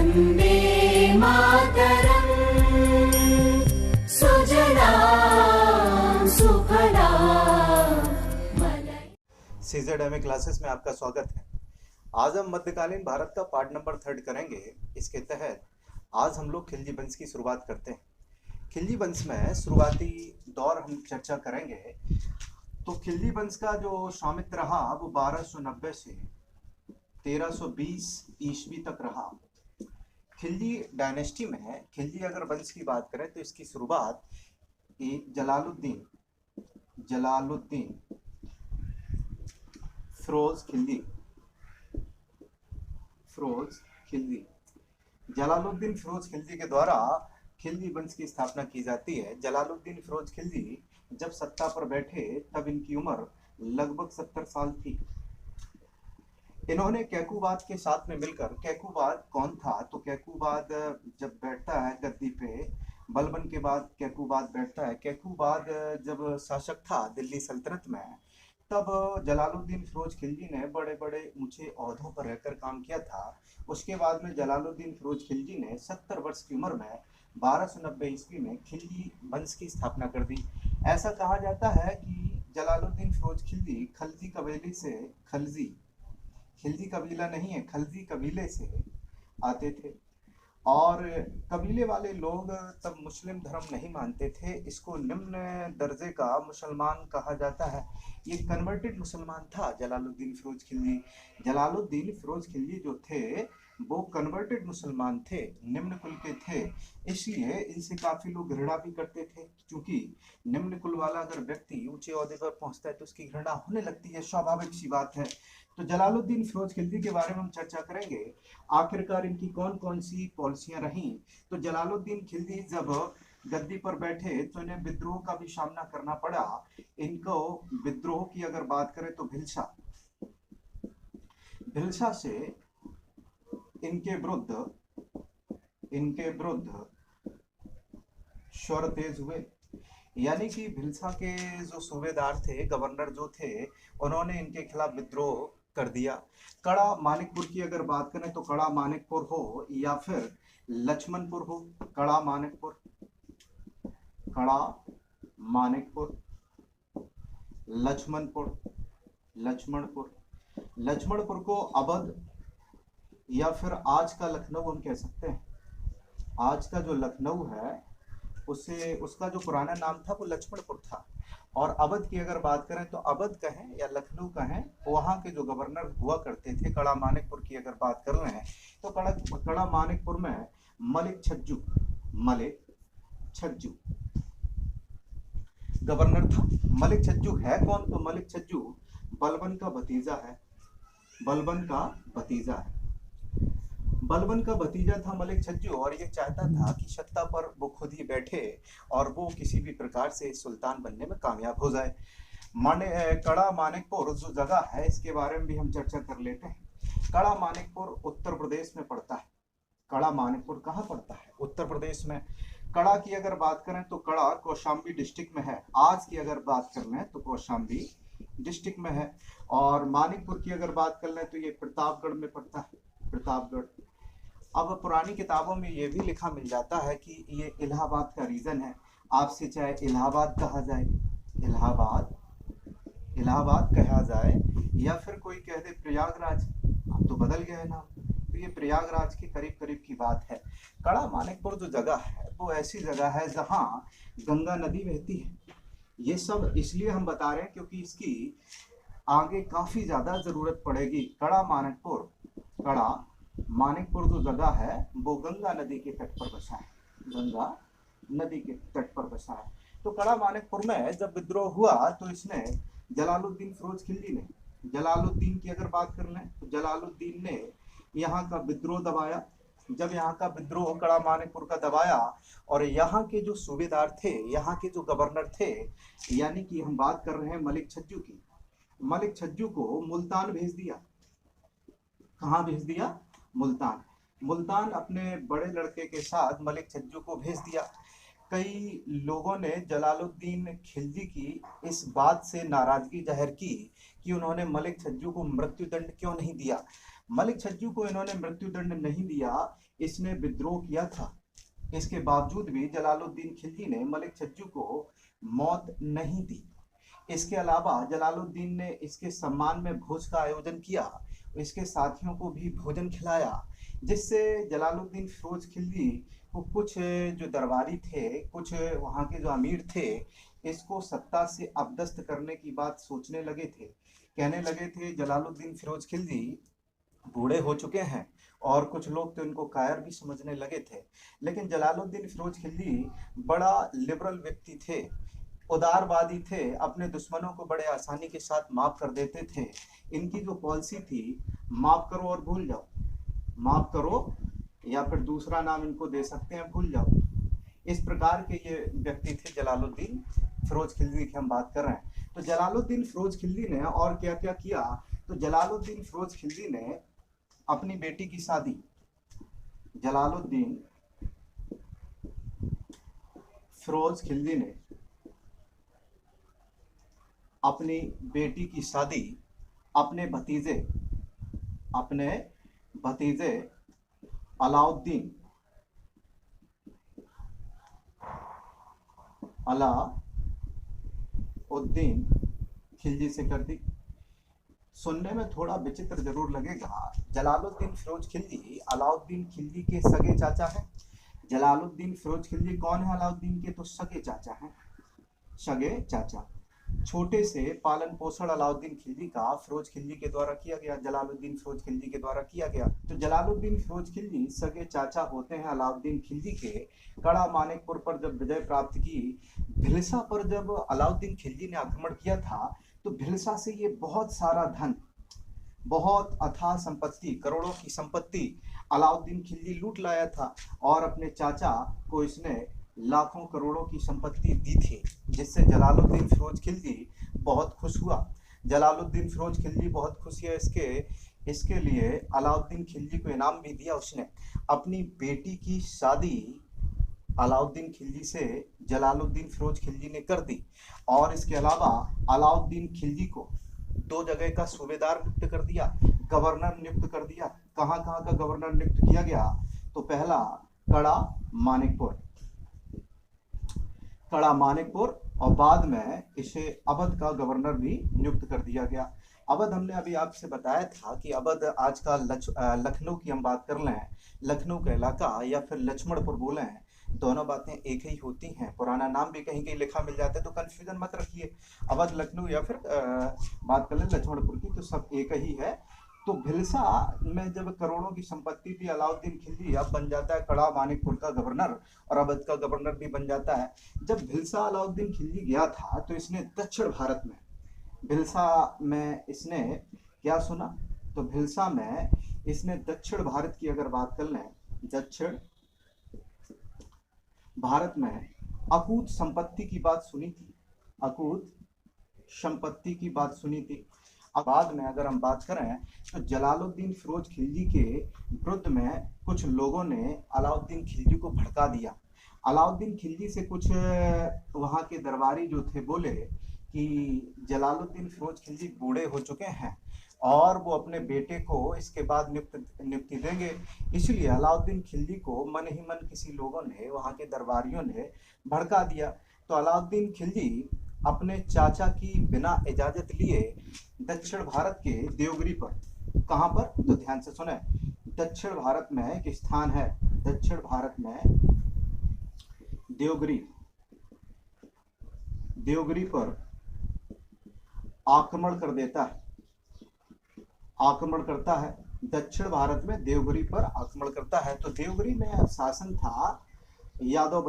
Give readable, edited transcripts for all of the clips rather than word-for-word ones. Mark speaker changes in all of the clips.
Speaker 1: वन्दे मातरम् सुजलां सुफलां मलयजशीतलाम्।
Speaker 2: CZMA classes में आपका स्वागत है। आज हम मध्यकालीन भारत का पार्ट नंबर 3 करेंगे। इसके तहत आज हम लोग खिलजी वंश की शुरुआत करते हैं। खिलजी वंश में शुरुआती दौर हम चर्चा करेंगे। तो खिलजी वंश का जो स्वामित्व रहा वो 1290 से 1320 ईस्वी तक रहा। खिलजी डायनेस्टी में खिलजी अगर वंश की बात करें तो इसकी शुरुआत जलालुद्दीन फिरोज खिलजी के द्वारा खिलजी वंश की स्थापना की जाती है। जलालुद्दीन फिरोज खिलजी जब सत्ता पर बैठे तब इनकी उम्र लगभग 70 साल थी। इन्होंने कैकूबाद के साथ में मिलकर, कैकूबाद कौन था तो कैकूबाद जब बैठता है गद्दी पे, बलबन के बाद कैकूबाद बैठता है। कैकूबाद जब शासक था दिल्ली सल्तनत में, तब जलालुद्दीन फिरोज खिलजी ने बड़े बड़े ऊंचे ओहदों पर रहकर काम किया था। उसके बाद में जलालुद्दीन फिरोज खिलजी ने 70 वर्ष की उम्र में 1290 ईस्वी में खिलजी वंश की स्थापना कर दी। ऐसा कहा जाता है कि जलालुद्दीन फिरोज खिलजी खलजी कबीले से, खिलजी कबीला नहीं है, खलजी कबीले से आते थे। और कबीले वाले लोग तब मुस्लिम धर्म नहीं मानते थे। इसको निम्न दर्जे का मुसलमान कहा जाता है। ये कन्वर्टेड मुसलमान था जलालुद्दीन फिरोज खिलजी। जलालुद्दीन फिरोज खिलजी जो थे वो कन्वर्टेड मुसलमान थे, निम्न कुल के थे। इसलिए इनसे काफी लोग घृणा भी करते थे, क्योंकि निम्न कुल वाला अगर व्यक्ति ऊंचे ओहदे पर पहुंचता है तो उसकी घृणा होने लगती है, स्वाभाविक सी बात है। तो जलालुद्दीन फिरोज खिलजी के बारे में हम चर्चा करेंगे। आखिरकार इनकी कौन कौन सी पॉलिसियां रहीं। तो जलालुद्दीन खिलजी जब गद्दी पर बैठे तो इन्हें विद्रोह का भी सामना करना पड़ा। इनको विद्रोह की अगर बात करें तो भिलसा से इनके विरुद्ध स्वर तेज हुए। यानी कि भिलसा के जो सूबेदार थे, गवर्नर जो थे, उन्होंने इनके खिलाफ विद्रोह कर दिया। कड़ा मानिकपुर की अगर बात करें तो कड़ा मानिकपुर हो या फिर लक्ष्मणपुर हो, कड़ा मानिकपुर, लक्ष्मणपुर को अवध या फिर आज का लखनऊ हम कह सकते हैं। आज का जो लखनऊ है उसे, उसका जो पुराना नाम था वो लक्ष्मणपुर था। और अवध की अगर बात करें तो अवध कहें या लखनऊ कहें, वहाँ के जो गवर्नर हुआ करते थे। कड़ा मानिकपुर की अगर बात कर रहे हैं तो कड़ा मानिकपुर में मलिक छज्जू गवर्नर था। मलिक छज्जू है कौन तो मलिक छज्जू बलबन का भतीजा था मलिक छज्जू। और ये चाहता था कि सत्ता पर वो खुद ही बैठे और वो किसी भी प्रकार से सुल्तान बनने में कामयाब हो जाए। कड़ा मानिकपुर जो जगह है इसके बारे में भी हम चर्चा कर लेते हैं। कड़ा मानिकपुर उत्तर प्रदेश में पड़ता है। कड़ा मानिकपुर कहाँ पड़ता है? उत्तर प्रदेश में। कड़ा की अगर बात करें तो कड़ा कौशाम्बी डिस्ट्रिक्ट में है। आज की अगर बात कर लें तो कौशाम्बी डिस्ट्रिक्ट में है। और मानिकपुर की अगर बात कर लें तो ये प्रतापगढ़ में पड़ता है, प्रतापगढ़। अब पुरानी किताबों में ये भी लिखा मिल जाता है कि ये इलाहाबाद का रीजन है। आपसे चाहे इलाहाबाद कहा जाए, इलाहाबाद कहा जाए, या फिर कोई कह दे प्रयागराज, अब तो बदल गया है नाम, तो ये प्रयागराज के करीब करीब की बात है। कड़ा मानिकपुर जो जगह है वो ऐसी जगह है जहाँ गंगा नदी बहती है। ये सब इसलिए हम बता रहे हैं क्योंकि इसकी आगे काफी ज्यादा जरूरत पड़ेगी। कड़ा मानिकपुर जो जगह है वो गंगा नदी के तट पर बसा है। तो कड़ा मानिकपुर में जब विद्रोह हुआ तो इसने जलालुद्दीन फिरोज खिलजी ने, जलालुद्दीन की अगर बात कर लें तो जलालुद्दीन ने यहाँ का विद्रोह दबाया। जब यहाँ का विद्रोह कड़ा मानिकपुर का दबाया और यहाँ के जो सूबेदार थे, यहाँ के जो गवर्नर थे, यानी कि हम बात कर रहे हैं मलिक छज्जू की, मलिक छज्जू को मुल्तान भेज दिया। कहाँ भेज दिया? मुल्तान अपने बड़े लड़के के साथ मलिक छज्जू को भेज दिया। कई लोगों ने जलालुद्दीन खिलजी की इस बात से नाराजगी जाहिर की कि उन्होंने मलिक छज्जू को मृत्युदंड क्यों नहीं दिया। मलिक छज्जू को इन्होंने मृत्युदंड नहीं दिया, इसने विद्रोह किया था। इसके बावजूद भी जलालुद्दीन खिलजी ने मलिक छज्जू को मौत नहीं दी। इसके अलावा जलालुद्दीन ने इसके सम्मान में भोज का आयोजन किया, इसके साथियों को भी भोजन खिलाया, जिससे जलालुद्दीन फिरोज खिलजी को कुछ जो दरबारी थे, कुछ वहाँ के जो अमीर थे, इसको सत्ता से अपदस्थ करने की बात सोचने लगे थे। कहने लगे थे जलालुद्दीन फिरोज खिलजी बूढ़े हो चुके हैं, और कुछ लोग तो इनको कायर भी समझने लगे थे। लेकिन जलालुद्दीन फिरोज खिलजी बड़ा लिबरल व्यक्ति थे, उदारवादी थे, अपने दुश्मनों को बड़े आसानी के साथ माफ कर देते थे। इनकी जो पॉलिसी थी, माफ करो और भूल जाओ, माफ करो, या फिर दूसरा नाम इनको दे सकते हैं भूल जाओ। इस प्रकार के ये व्यक्ति थे जलालुद्दीन फिरोज खिलजी की हम बात कर रहे हैं। तो जलालुद्दीन फिरोज खिलजी ने और क्या क्या किया, तो जलालुद्दीन फिरोज खिलजी ने अपनी बेटी की शादी, जलालुद्दीन फिरोज खिलजी ने अपनी बेटी की शादी अपने भतीजे अलाउद्दीन खिलजी से कर दी। सुनने में थोड़ा विचित्र जरूर लगेगा, जलालुद्दीन फिरोज खिलजी अलाउद्दीन खिलजी के सगे चाचा हैं। जलालुद्दीन फिरोज खिलजी कौन है? अलाउद्दीन के तो सगे चाचा हैं, सगे चाचा। छोटे से पालन पोषण अलाउद्दीन खिलजी का फिरोज खिलजी के द्वारा किया गया, जलालुद्दीन फिरोज खिलजी के द्वारा किया गया। तो जलालुद्दीन फिरोज खिलजी सगे चाचा होते हैं अलाउद्दीन खिलजी के। कड़ा मानिकपुर पर जब विजय प्राप्त की, भिलसा पर जब अलाउद्दीन खिलजी ने आक्रमण किया था, तो भिलसा से ये बहुत सारा धन, बहुत अथाह संपत्ति, करोड़ों की संपत्ति अलाउद्दीन खिलजी लूट लाया था, और अपने चाचा को इसने लाखों करोड़ों की संपत्ति दी थी, जिससे जलालुद्दीन फिरोज खिलजी बहुत खुश हुआ। जलालुद्दीन फिरोज खिलजी बहुत खुश हुआ। इसके लिए अलाउद्दीन खिलजी को इनाम भी दिया। उसने अपनी बेटी की शादी अलाउद्दीन खिलजी से जलालुद्दीन फिरोज खिलजी ने कर दी, और इसके अलावा अलाउद्दीन खिलजी को 2 जगह का सूबेदार नियुक्त कर दिया, गवर्नर नियुक्त कर दिया। कहाँ कहाँ का गवर्नर नियुक्त किया गया? तो पहला कड़ा मानिकपुर, और बाद में इसे अवध का गवर्नर भी नियुक्त कर दिया गया। अवध हमने अभी आपसे बताया था कि अवध आज का लखनऊ की हम बात कर लें, लखनऊ का इलाका या फिर लक्ष्मणपुर बोले हैं, दोनों बातें एक ही होती हैं। पुराना नाम भी कहीं कहीं लिखा मिल जाता है, तो कंफ्यूजन मत रखिए। अवध लखनऊ या फिर बात कर लें लक्ष्मणपुर की, तो सब एक ही है। तो भिलसा में जब करोड़ों की संपत्ति थी, अलाउद्दीन खिलजी अब बन जाता है कड़ा मानिकपुर का गवर्नर, और अवध का गवर्नर भी बन जाता है। जब भिलसा अलाउद्दीन खिलजी गया था, तो इसने दक्षिण भारत में, भिलसा में इसने क्या सुना, तो भिलसा में इसने दक्षिण भारत की अगर बात कर लें, दक्षिण भारत में अकूत संपत्ति की बात सुनी थी, अकूत संपत्ति की बात सुनी थी। अब बाद में अगर हम बात करें, तो जलालुद्दीन फिरोज खिलजी के विरुद्ध में कुछ लोगों ने अलाउद्दीन खिलजी को भड़का दिया। अलाउद्दीन खिलजी से कुछ वहाँ के दरबारी जो थे बोले कि जलालुद्दीन फिरोज खिलजी बूढ़े हो चुके हैं, और वो अपने बेटे को इसके बाद नियुक्ति देंगे। इसलिए अलाउद्दीन खिलजी को मन ही मन किसी लोगों ने, वहाँ के दरबारियों ने भड़का दिया। तो अलाउद्दीन खिलजी अपने चाचा की बिना इजाजत लिए दक्षिण भारत के देवगिरी पर, कहाँ पर, तो ध्यान से सुने, दक्षिण भारत में एक स्थान है, दक्षिण भारत में देवगिरी पर आक्रमण कर देता है, आक्रमण करता है। दक्षिण भारत में देवगिरी पर आक्रमण करता है। तो देवगिरी में शासन था यादव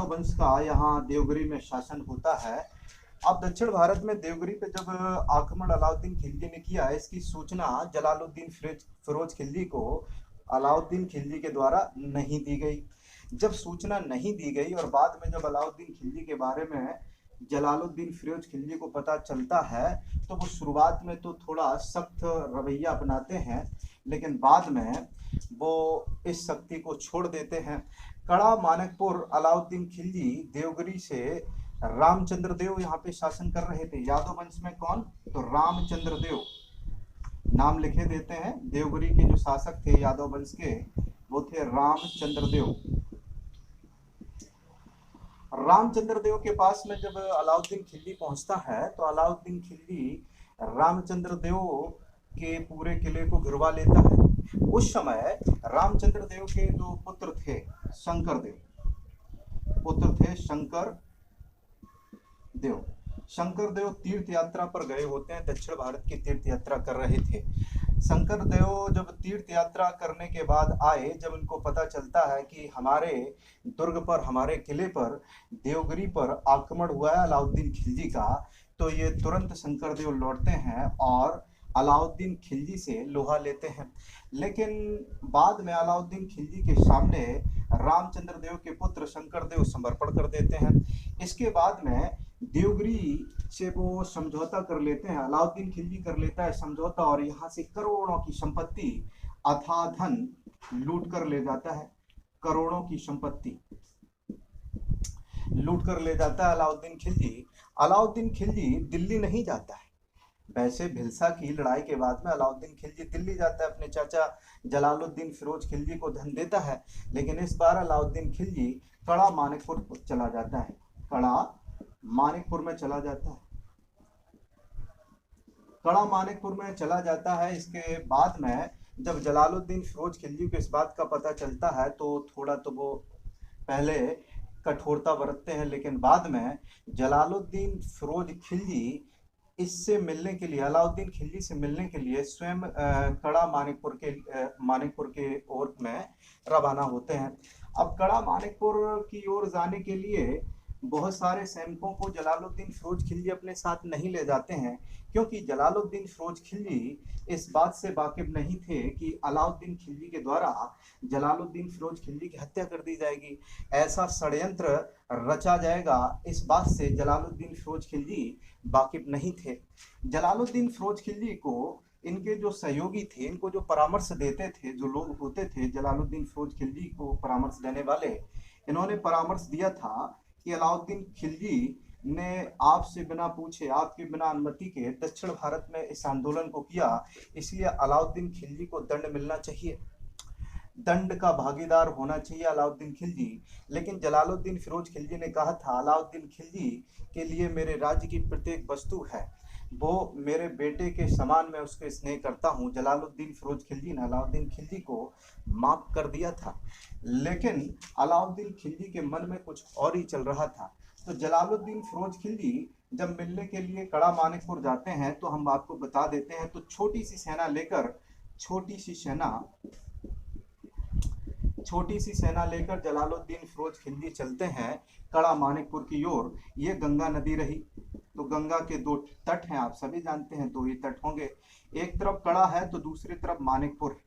Speaker 2: वंश का यहाँ देवगिरी में शासन होता है। अब दक्षिण भारत में देवगिरी पे जब आक्रमण अलाउद्दीन खिलजी ने किया, इसकी सूचना जलालुद्दीन फिरोज खिलजी को अलाउद्दीन खिलजी के द्वारा नहीं दी गई। जब सूचना नहीं दी गई और बाद में जब अलाउद्दीन खिलजी के बारे में जलालुद्दीन फिरोज खिलजी को पता चलता है, तो वो शुरुआत में तो थोड़ा सख्त रवैया अपनाते हैं, लेकिन बाद में वो इस शक्ति को छोड़ देते हैं। कड़ा मानिकपुर अलाउद्दीन खिलजी देवगिरी से रामचंद्र देव यहाँ पे शासन कर रहे थे। यादव वंश में कौन, तो रामचंद्र देव, नाम लिखे देते हैं। देवगिरी के जो शासक थे यादव वंश के, वो थे रामचंद्र देव। रामचंद्र देव के पास में जब अलाउद्दीन खिलजी पहुंचता है तो अलाउद्दीन खिलजी रामचंद्र देव के पूरे किले को घिरवा लेता है। उस समय रामचंद्र देव के जो पुत्र थे शंकर देव, शंकर देव तीर्थ यात्रा पर गए होते हैं, दक्षिण भारत की तीर्थ यात्रा कर रहे थे। शंकर देव जब तीर्थ यात्रा करने के बाद आए, जब उनको पता चलता है कि हमारे दुर्ग पर, हमारे किले पर, देवगिरी पर आक्रमण हुआ है अलाउद्दीन खिलजी का, तो ये तुरंत शंकर देव लौटते हैं और अलाउद्दीन खिलजी से लोहा लेते हैं। लेकिन बाद में अलाउद्दीन खिलजी के सामने रामचंद्र देव के पुत्र शंकर देव समर्पण कर देते हैं। इसके बाद में देवगिरी से वो समझौता कर लेते हैं, अलाउद्दीन खिलजी कर लेता है समझौता, और यहाँ से करोड़ों की संपत्ति, अथाह धन लूट कर ले जाता है। करोड़ों की संपत्ति लूट कर ले जाता है अलाउद्दीन खिलजी। अलाउद्दीन खिलजी दिल्ली नहीं जाता है। वैसे भिलसा की लड़ाई के बाद में अलाउद्दीन खिलजी दिल्ली जाता है, अपने चाचा जलालुद्दीन फिरोज खिलजी को धन देता है। लेकिन इस बार अलाउद्दीन खिलजी कड़ा मानिकपुर चला जाता है, कड़ा मानिकपुर में चला जाता है, कड़ा मानिकपुर में चला जाता है। इसके बाद में जब जलालुद्दीन फिरोज खिलजी को इस बात का पता चलता है तो थोड़ा तो वो पहले कठोरता बरतते हैं, लेकिन बाद में जलालुद्दीन फिरोज खिलजी इससे मिलने के लिए, अलाउद्दीन खिलजी से मिलने के लिए स्वयं कड़ा मानिकपुर के ओर में रवाना होते हैं। अब कड़ा मानिकपुर की ओर जाने के लिए बहुत सारे सैनिकों को जलालुद्दीन फिरोज खिलजी अपने साथ नहीं ले जाते हैं, क्योंकि जलालुद्दीन फिरोज खिलजी इस बात से वाकिफ नहीं थे कि अलाउद्दीन खिलजी के द्वारा जलालुद्दीन फिरोज खिलजी की हत्या कर दी जाएगी, ऐसा षड्यंत्र रचा जाएगा, इस बात से जलालुद्दीन फिरोज खिलजी वाकिफ नहीं थे। जलालुद्दीन फिरोज खिलजी को इनके जो सहयोगी थे, इनको जो परामर्श देते थे, जो लोग होते थे जलालुद्दीन फिरोज खिलजी को परामर्श देने वाले, इन्होंने परामर्श दिया था कि अलाउद्दीन खिलजी ने आपसे बिना पूछे, आपके बिना अनुमति के दक्षिण भारत में इस आंदोलन को किया, इसलिए अलाउद्दीन खिलजी को दंड मिलना चाहिए, दंड का भागीदार होना चाहिए अलाउद्दीन खिलजी। लेकिन जलालुद्दीन फिरोज खिलजी ने कहा था, अलाउद्दीन खिलजी के लिए मेरे राज्य की प्रत्येक वस्तु है, वो मेरे बेटे के समान मैं उसके स्नेह करता हूँ। जलालुद्दीन फिरोज खिलजी ने अलाउद्दीन खिलजी को माफ कर दिया था, लेकिन अलाउद्दीन खिलजी के मन में कुछ और ही चल रहा था। तो जलालुद्दीन फिरोज खिलजी जब मिलने के लिए कड़ा मानिकपुर जाते हैं, तो हम आपको बता देते हैं, तो छोटी सी सेना लेकर जलालुद्दीन फिरोज खिलजी चलते हैं कड़ा मानिकपुर की ओर। ये गंगा नदी रही, तो गंगा के दो तट हैं, आप सभी जानते हैं, दो ही तट होंगे, एक तरफ कड़ा है तो दूसरी तरफ मानिकपुर।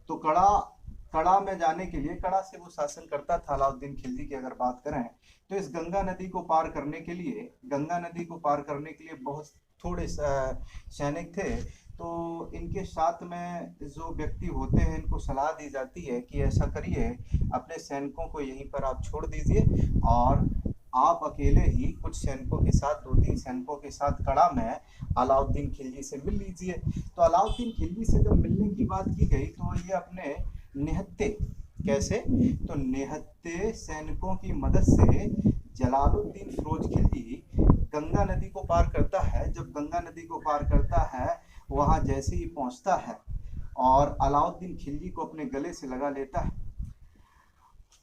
Speaker 2: तो कड़ा में जाने के लिए, कड़ा से वो शासन करता था अलाउद्दीन खिलजी की अगर बात करें, तो इस गंगा नदी को पार करने के लिए बहुत थोड़े सैनिक थे। तो इनके साथ में जो व्यक्ति होते हैं, इनको सलाह दी जाती है कि ऐसा करिए, अपने सैनिकों को यहीं पर आप छोड़ दीजिए और आप अकेले ही कुछ सैनिकों के साथ, 2-3 सैनिकों के साथ कड़ा में अलाउद्दीन खिलजी से मिल लीजिए। तो अलाउद्दीन खिलजी से जब मिलने की बात की गई, तो ये अपने निहत्ते, कैसे, तो निहत्ते सैनिकों की मदद से जलालुद्दीन फिरोज खिलजी गंगा नदी को पार करता है। जब गंगा नदी को पार करता है, वहां जैसे ही पहुंचता है और अलाउद्दीन खिलजी को अपने गले से लगा लेता है।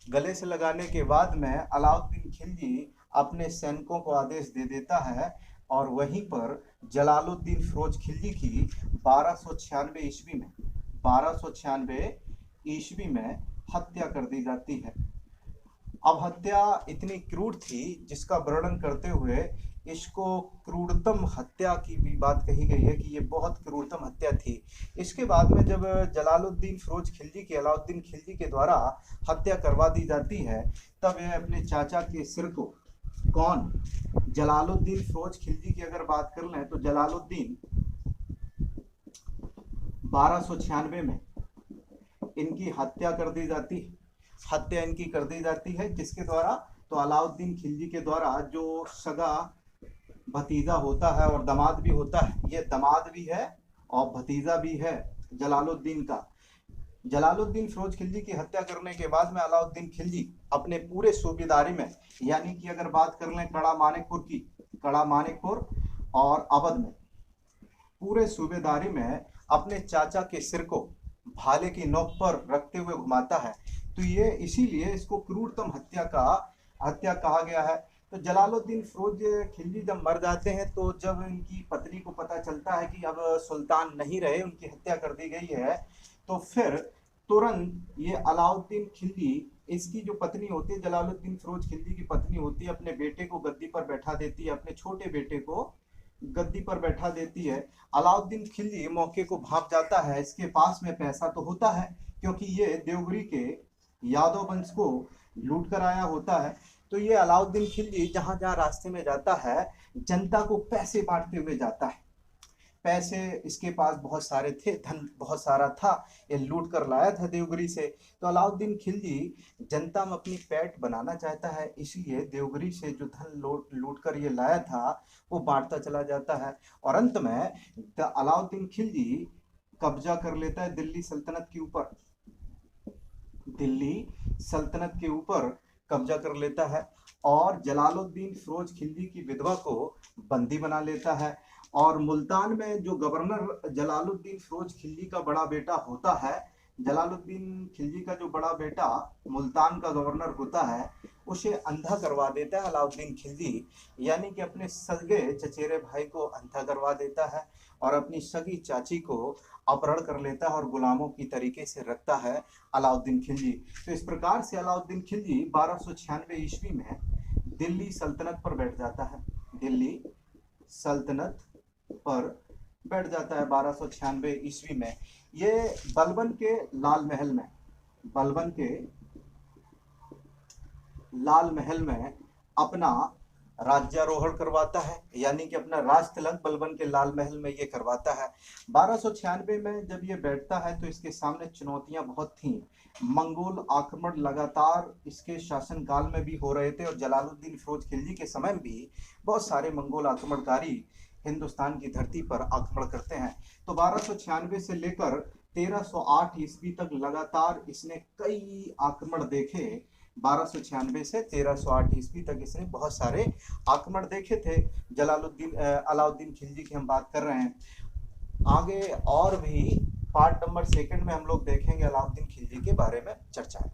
Speaker 2: गले से लगाने के बाद में अलाउद्दीन खिलजी अपने सैनिकों को आदेश दे देता है और वहीं पर जलालुद्दीन फिरोज खिलजी की 1296 ईस्वी में हत्या कर दी जाती है। अब हत्या इतनी क्रूर थी जिसका वर्णन करते हुए इसको क्रूरतम हत्या की भी बात कही गई है कि ये बहुत क्रूरतम हत्या थी। इसके बाद में जब जलालुद्दीन फिरोज खिलजी की अलाउद्दीन खिलजी के द्वारा हत्या करवा दी जाती है, तब यह अपने चाचा के सिर को, कौन, जलालुद्दीन फिरोज खिलजी की अगर बात कर लें तो जलालुद्दीन 1296 में इनकी हत्या कर दी जाती है। हत्या इनकी कर दी जाती है किसके द्वारा, तो अलाउद्दीन खिलजी के द्वारा, जो सगा भतीजा होता है और दामाद भी होता है, ये दामाद भी है और भतीजा भी है जलालुद्दीन का। जलालुद्दीन फिरोज खिलजी की हत्या करने के बाद में अलाउद्दीन खिलजी अपने पूरे सूबेदारी में, यानी कि अगर बात कर लें कड़ा मानिकपुर की, कड़ा मानिकपुर और अवध में, पूरे सूबेदारी में अपने चाचा के सिर को भाले की नोक पर रखते हुए घुमाता है। तो ये इसीलिए इसको क्रूरतम हत्या कहा गया है। तो जलालुद्दीन फिरोज खिलजी जब मर जाते हैं, तो जब इनकी पत्नी को पता चलता है कि अब सुल्तान नहीं रहे, उनकी हत्या कर दी गई है, तो फिर तुरंत ये अलाउद्दीन खिलजी, इसकी जो पत्नी होती है, जलालुद्दीन फिरोज खिलजी की पत्नी होती है, अपने बेटे को गद्दी पर बैठा देती है, अपने छोटे बेटे को गद्दी पर बैठा देती है। अलाउद्दीन खिलजी मौके को भांप जाता है, इसके पास में पैसा तो होता है क्योंकि ये देवगिरी के यादव वंश को लूट कर आया होता है। तो ये अलाउद्दीन खिलजी जहां जहां रास्ते में जाता है, जनता को पैसे बांटते हुए जाता है। पैसे इसके पास बहुत सारे थे, धन बहुत सारा था, ये लूट कर लाया था देवगिरी से। तो अलाउद्दीन खिलजी जनता में अपनी पैठ बनाना चाहता है, इसलिए देवगिरी से जो धन लूट कर ये लाया था वो बांटता चला जाता है। और अंत में अलाउद्दीन खिलजी कब्जा कर लेता है दिल्ली सल्तनत के ऊपर, दिल्ली सल्तनत के ऊपर कब्जा कर लेता है और जलालुद्दीन फिरोज खिलजी की विधवा को बंदी बना लेता है। और मुल्तान में जो गवर्नर जलालुद्दीन फिरोज खिलजी का बड़ा बेटा होता है, जलालुद्दीन खिलजी का जो बड़ा बेटा मुल्तान का गवर्नर होता है, उसे अंधा करवा देता है अलाउद्दीन खिलजी, यानी कि अपने सगे चचेरे भाई को अंधा करवा देता है और अपनी सगी चाची को अपहरण कर लेता है और गुलामों की तरीके से रखता है अलाउद्दीन खिलजी। तो इस प्रकार से अलाउद्दीन खिलजी 1296 ईस्वी में दिल्ली सल्तनत पर बैठ जाता है, दिल्ली सल्तनत पर बैठ जाता है 1296 ईस्वी में। ये बलबन के लाल महल में, बलबन के लाल महल में अपना राज्यारोहण करवाता है, यानी कि अपना राज तिलक बलबन के लाल महल में ये करवाता है। 1296 में जब ये बैठता है तो इसके सामने चुनौतियां बहुत थीं। मंगोल आक्रमण लगातार इसके शासनकाल में भी हो रहे थे और जलालुद्दीन फिरोज खिलजी के समय में भी बहुत सारे मंगोल आक्रमणकारी हिंदुस्तान की धरती पर आक्रमण करते हैं। तो 1296 से लेकर 1308 ईस्वी तक लगातार इसने कई आक्रमण देखे। 1296 से 1308 ईस्वी तक इसने बहुत सारे आक्रमण देखे थे। अलाउद्दीन खिलजी की हम बात कर रहे हैं। आगे और भी पार्ट नंबर 2 में हम लोग देखेंगे अलाउद्दीन खिलजी के बारे में चर्चा।